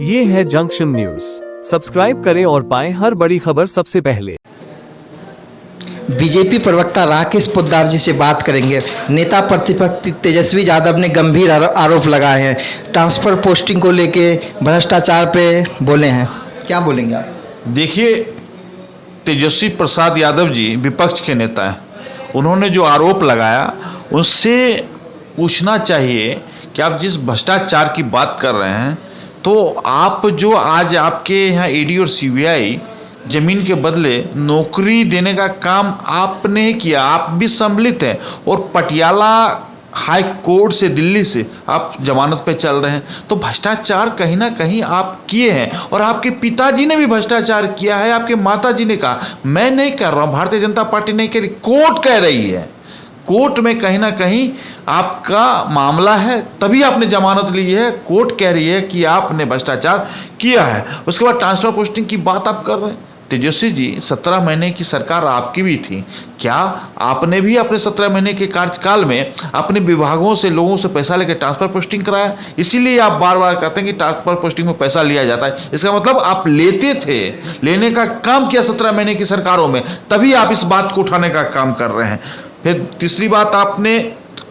ये है junction news. Subscribe करें और पाएं हर बड़ी खबर सबसे पहले। बीजेपी प्रवक्ता राकेश पोद्दार जी से बात करेंगे। नेता प्रतिपक्ष तेजस्वी यादव ने गंभीर आरोप लगाए हैं। ट्रांसफर पोस्टिंग को लेके भ्रष्टाचार पे बोले हैं, क्या बोलेंगे आप? देखिए, तेजस्वी प्रसाद यादव जी विपक्ष के नेता हैं। उन्होंने जो आरोप लगाया उससे पूछना चाहिए कि आप जिस भ्रष्टाचार की बात कर रहे हैं, तो आप जो आज आपके यहाँ ईडी और सीबीआई जमीन के बदले नौकरी देने का काम आपने ही किया, आप भी सम्मिलित हैं, और पटियाला हाई कोर्ट से दिल्ली से आप जमानत पे चल रहे हैं, तो भ्रष्टाचार कहीं ना कहीं आप किए हैं। और आपके पिताजी ने भी भ्रष्टाचार किया है, आपके माताजी ने कहा, मैं नहीं कर रहा हूँ, भारतीय जनता पार्टी नहीं कह रही, कोर्ट कह रही है। कोर्ट में कहीं ना कहीं आपका मामला है, तभी आपने जमानत ली है। कोर्ट कह रही है कि आपने भ्रष्टाचार किया है। उसके बाद ट्रांसफर पोस्टिंग की बात आप कर रहे हैं। तेजस्वी जी, 17 महीने की सरकार आपकी भी थी, क्या आपने भी अपने 17 महीने के कार्यकाल में अपने विभागों से लोगों से पैसा लेकर ट्रांसफर पोस्टिंग कराया? इसीलिए आप बार बार कहते हैं कि ट्रांसफर पोस्टिंग में पैसा लिया जाता है। इसका मतलब आप लेते थे, लेने का काम किया 17 महीने की सरकारों में, तभी आप इस बात को उठाने का काम कर रहे हैं। फिर तीसरी बात, आपने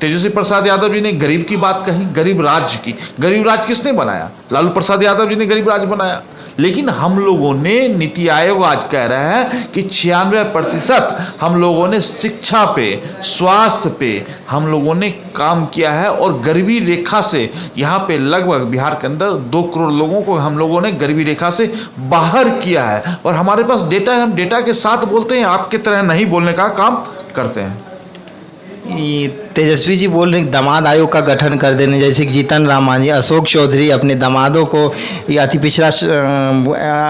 तेजस्वी प्रसाद यादव जी ने गरीब की बात कही, गरीब राज्य की। गरीब राज्य किसने बनाया? लालू प्रसाद यादव जी ने गरीब राज्य बनाया। लेकिन हम लोगों ने, नीति आयोग आज कह रहा है कि 96% हम लोगों ने शिक्षा पे, स्वास्थ्य पे हम लोगों ने काम किया है, और गरीबी रेखा से यहाँ पे लगभग बिहार के अंदर 2 करोड़ लोगों को हम लोगों ने गरीबी रेखा से बाहर किया है। और हमारे पास डेटा है, हम डेटा के साथ बोलते हैं, आपके तरह नहीं बोलने का काम करते हैं। तेजस्वी जी बोल रहे हैं दामाद आयोग का गठन कर देने, जैसे कि जीतन राम मांझी, अशोक चौधरी अपने दामादों को या अति पिछड़ा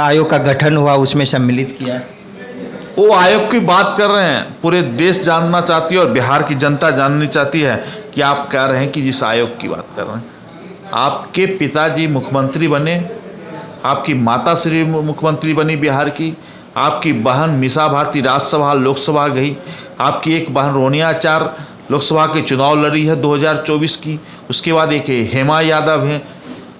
आयोग का गठन हुआ उसमें सम्मिलित किया। वो आयोग की बात कर रहे हैं, पूरे देश जानना चाहती है और बिहार की जनता जाननी चाहती है कि आप कह रहे हैं कि जिस आयोग की बात कर रहे हैं, आपके पिताजी मुख्यमंत्री बने, आपकी माता श्री मुख्यमंत्री बनी बिहार की, आपकी बहन मीसा भारती राज्यसभा लोकसभा गई, आपकी एक बहन रोनिया आचार लोकसभा के चुनाव लड़ी है 2024 की, उसके बाद एक हेमा यादव हैं,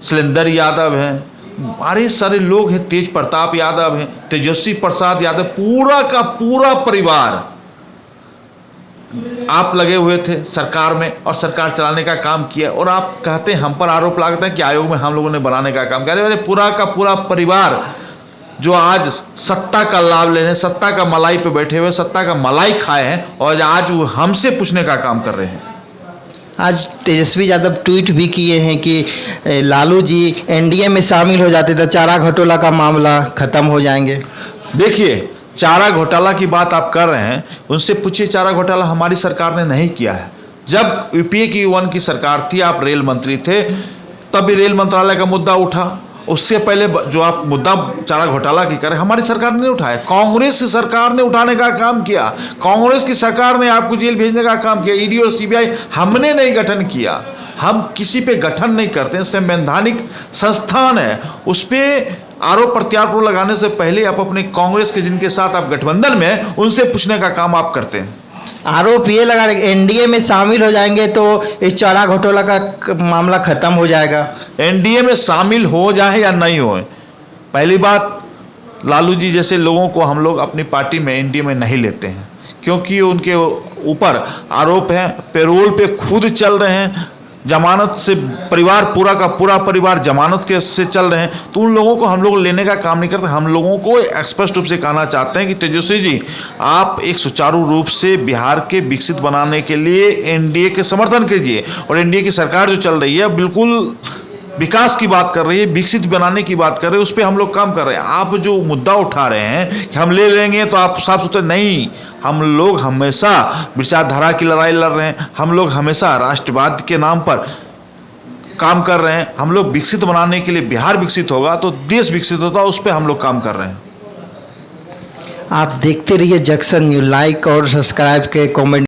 शैलेंद्र यादव हैं, बड़े सारे लोग हैं, तेज प्रताप यादव हैं, तेजस्वी प्रसाद यादव, पूरा का पूरा परिवार आप लगे हुए थे सरकार में और सरकार चलाने का काम किया। और आप कहते हैं, हम पर आरोप लगाते हैं कि आयोग में हम लोगों ने बनाने का काम किया। अरे पूरा का पूरा परिवार जो आज सत्ता का लाभ ले रहे हैं, सत्ता का मलाई पे बैठे हुए, सत्ता का मलाई खाए हैं, और आज वो हमसे पूछने का काम कर रहे हैं। आज तेजस्वी यादव ट्वीट भी किए हैं कि लालू जी एनडीए में शामिल हो जाते तो चारा घोटाला का मामला खत्म हो जाएंगे। देखिए, चारा घोटाला की बात आप कर रहे हैं, उनसे पूछिए, चारा घोटाला हमारी सरकार ने नहीं किया है। जब यूपीए की 1 की सरकार थी, आप रेल मंत्री थे, तब भी रेल मंत्रालय का मुद्दा उठा। उससे पहले जो आप मुद्दा चारा घोटाला की करें, हमारी सरकार ने उठाया, कांग्रेस की सरकार ने उठाने का काम किया। कांग्रेस की सरकार ने आपको जेल भेजने का काम किया। ईडी और सीबीआई हमने नहीं गठन किया, हम किसी पे गठन नहीं करते, संवैधानिक संस्थान है, उस पर आरोप प्रत्यारोप लगाने से पहले आप अपने कांग्रेस के जिनके साथ आप गठबंधन में, उनसे पूछने का काम आप करते हैं। आरोप ये लगा रहे एनडीए में शामिल हो जाएंगे तो इस चारा घोटाला का मामला खत्म हो जाएगा। एनडीए में शामिल हो जाए या नहीं हो, पहली बात, लालू जी जैसे लोगों को हम लोग अपनी पार्टी में एनडीए में नहीं लेते हैं, क्योंकि उनके ऊपर आरोप है, पेरोल पे खुद चल रहे हैं, जमानत से परिवार, पूरा का पूरा परिवार जमानत के से चल रहे हैं, तो उन लोगों को हम लोग लेने का काम नहीं करते। हम लोगों को स्पष्ट रूप से कहना चाहते हैं कि तेजस्वी जी, आप एक सुचारू रूप से बिहार के विकसित बनाने के लिए एनडीए के समर्थन कीजिए। और एनडीए की सरकार जो चल रही है बिल्कुल विकास की बात कर रही है, विकसित बनाने की बात कर रहे हैं, उस पर हम लोग काम कर रहे हैं। आप जो मुद्दा उठा रहे हैं कि हम ले लेंगे तो आप साफ सुथरे, नहीं, हम लोग हमेशा विचारधारा की लड़ाई लड़ रहे हैं, हम लोग हमेशा राष्ट्रवाद के नाम पर काम कर रहे हैं। हम लोग विकसित बनाने के लिए, बिहार विकसित होगा तो देश विकसित होता, उस पर हम लोग काम कर रहे हैं। आप देखते रहिए जंक्शन न्यूज, लाइक और सब्सक्राइब के कमेंट